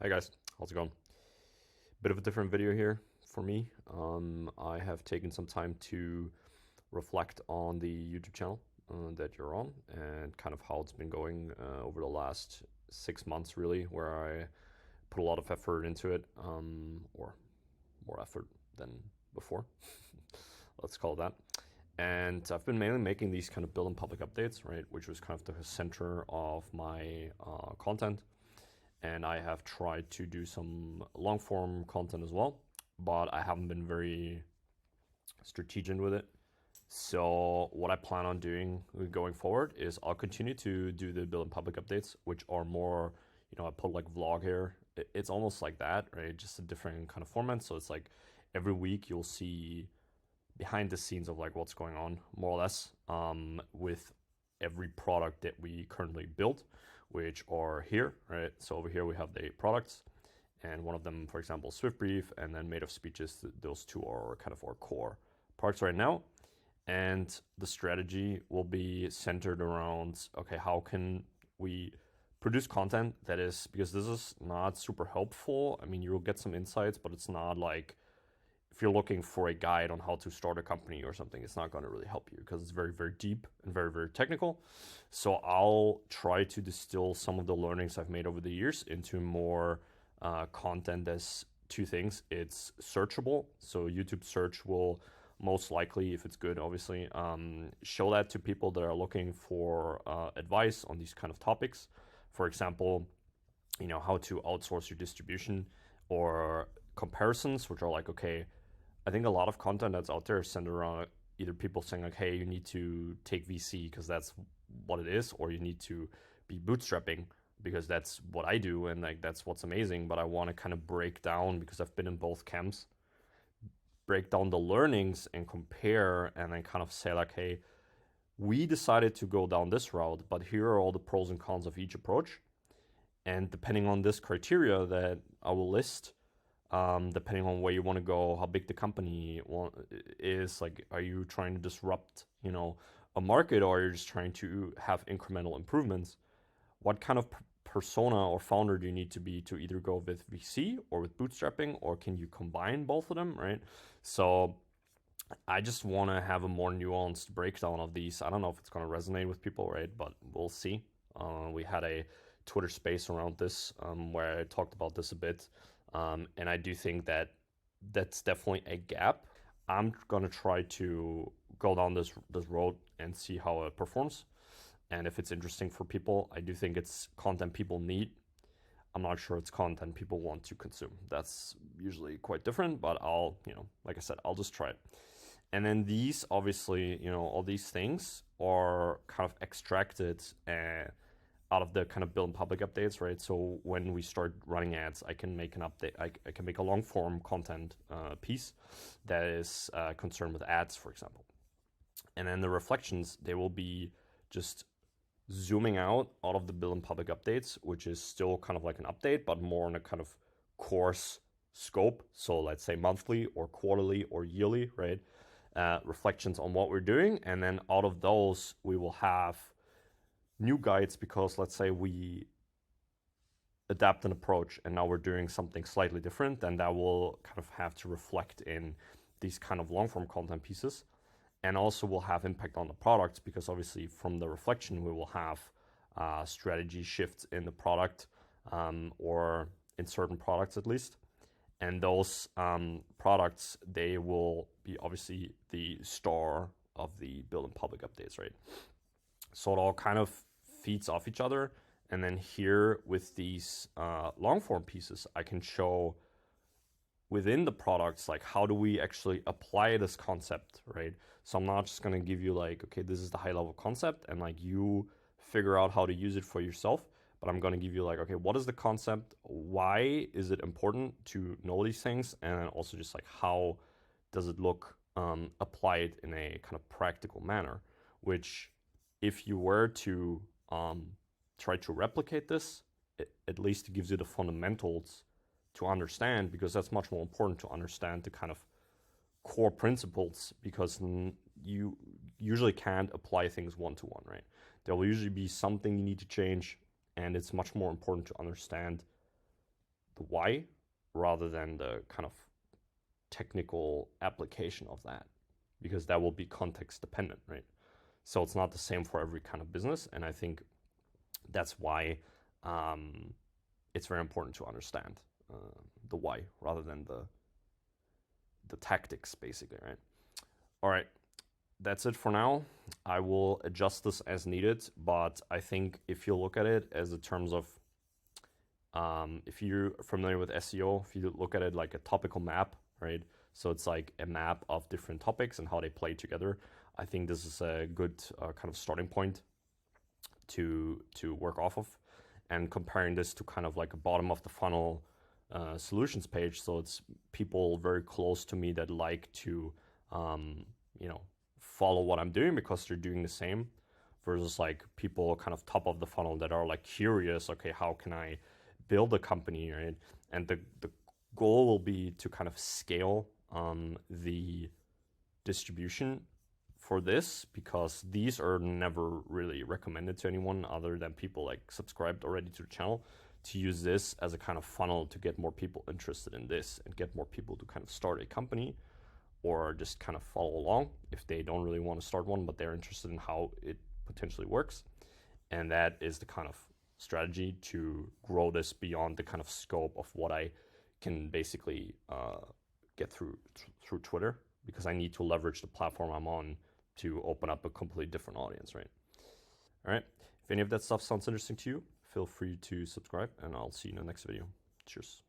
Hey guys, how's it going? Bit of a different video here for me. I have taken some time to reflect on the YouTube channel that you're on and kind of how it's been going over the last 6 months, really, where I put a lot of effort into it, or more effort than before. Let's call it that. And I've been mainly making these kind of build and public updates, right, which was kind of the center of my content. And I have tried to do some long form content as well, but I haven't been very strategic with it. So what I plan on doing going forward is I'll continue to do the build and public updates, which are more, I put like vlog here. It's almost like that, right? Just a different kind of format. So it's like every week you'll see behind the scenes of like what's going on, more or less, with every product that we currently build, which are here, right? So over here we have the products, and one of them, for example, SwiftBrief, and then Made of Speeches. Those two are kind of our core parts right now. And the strategy will be centered around, okay, how can we produce content that is, because this is not super helpful. I mean, you'll get some insights, but it's not like, if you're looking for a guide on how to start a company or something, it's not going to really help you because it's very, very deep and very, very technical. So I'll try to distill some of the learnings I've made over the years into more content as two things. It's searchable. So YouTube search will most likely, if it's good, obviously, show that to people that are looking for advice on these kind of topics. For example, how to outsource your distribution, or comparisons, which are like, okay, I think a lot of content that's out there is centered around either people saying like, hey, you need to take VC because that's what it is, or you need to be bootstrapping because that's what I do and like that's what's amazing. But I want to kind of break down, because I've been in both camps, break down the learnings and compare, and then kind of say like, hey, we decided to go down this route, but here are all the pros and cons of each approach. And depending on this criteria that I will list, depending on where you want to go, how big the company is, like, are you trying to disrupt, a market, or are you just trying to have incremental improvements? What kind of persona or founder do you need to be to either go with VC or with bootstrapping, or can you combine both of them, right? So I just want to have a more nuanced breakdown of these. I don't know if it's going to resonate with people, right? But we'll see. We had a Twitter space around this where I talked about this a bit. And I do think that that's definitely a gap. I'm going to try to go down this road and see how it performs. And if it's interesting for people, I do think it's content people need. I'm not sure it's content people want to consume. That's usually quite different, but I'll, like I said, I'll just try it. And then these, obviously, all these things are kind of extracted out of the kind of build and public updates, right? So when we start running ads, I can make an update. I can make a long form content piece that is concerned with ads, for example. And then the reflections, they will be just zooming out of the build and public updates, which is still kind of like an update, but more on a kind of course scope. So let's say monthly or quarterly or yearly, right? Reflections on what we're doing. And then out of those, we will have new guides, because let's say we adapt an approach and now we're doing something slightly different, then that will kind of have to reflect in these kind of long form content pieces, and also will have impact on the products, because obviously from the reflection we will have strategy shifts in the product, or in certain products at least. And those products, they will be obviously the star of the build and public updates, right? So it all kind of feeds off each other. And then here with these long form pieces, I can show within the products, like, how do we actually apply this concept, right? So I'm not just going to give you like, okay, this is the high level concept and like you figure out how to use it for yourself. But I'm going to give you like, okay, what is the concept? Why is it important to know these things? And then also just like, how does it look applied in a kind of practical manner, which if you were to try to replicate this, it at least gives you the fundamentals to understand, because that's much more important to understand the kind of core principles, because you usually can't apply things one-to-one, right? There will usually be something you need to change, and it's much more important to understand the why rather than the kind of technical application of that, because that will be context dependent, right? So it's not the same for every kind of business, and I think that's why it's very important to understand the why rather than the tactics, basically, right? All right, that's it for now. I will adjust this as needed, but I think if you look at it as in terms of if you're familiar with SEO, if you look at it like a topical map, right? So it's like a map of different topics and how they play together. I think this is a good kind of starting point to work off of, and comparing this to kind of like a bottom of the funnel solutions page. So it's people very close to me that like to you know, follow what I'm doing because they're doing the same, versus like people kind of top of the funnel that are like curious, okay, how can I build a company, right? And the goal will be to kind of scale the distribution for this, because these are never really recommended to anyone other than people like subscribed already to the channel, to use this as a kind of funnel to get more people interested in this and get more people to kind of start a company, or just kind of follow along if they don't really want to start one, but they're interested in how it potentially works. And that is the kind of strategy to grow this beyond the kind of scope of what I can basically get through Twitter, because I need to leverage the platform I'm on to open up a completely different audience, right? All right. If any of that stuff sounds interesting to you, feel free to subscribe, and I'll see you in the next video. Cheers.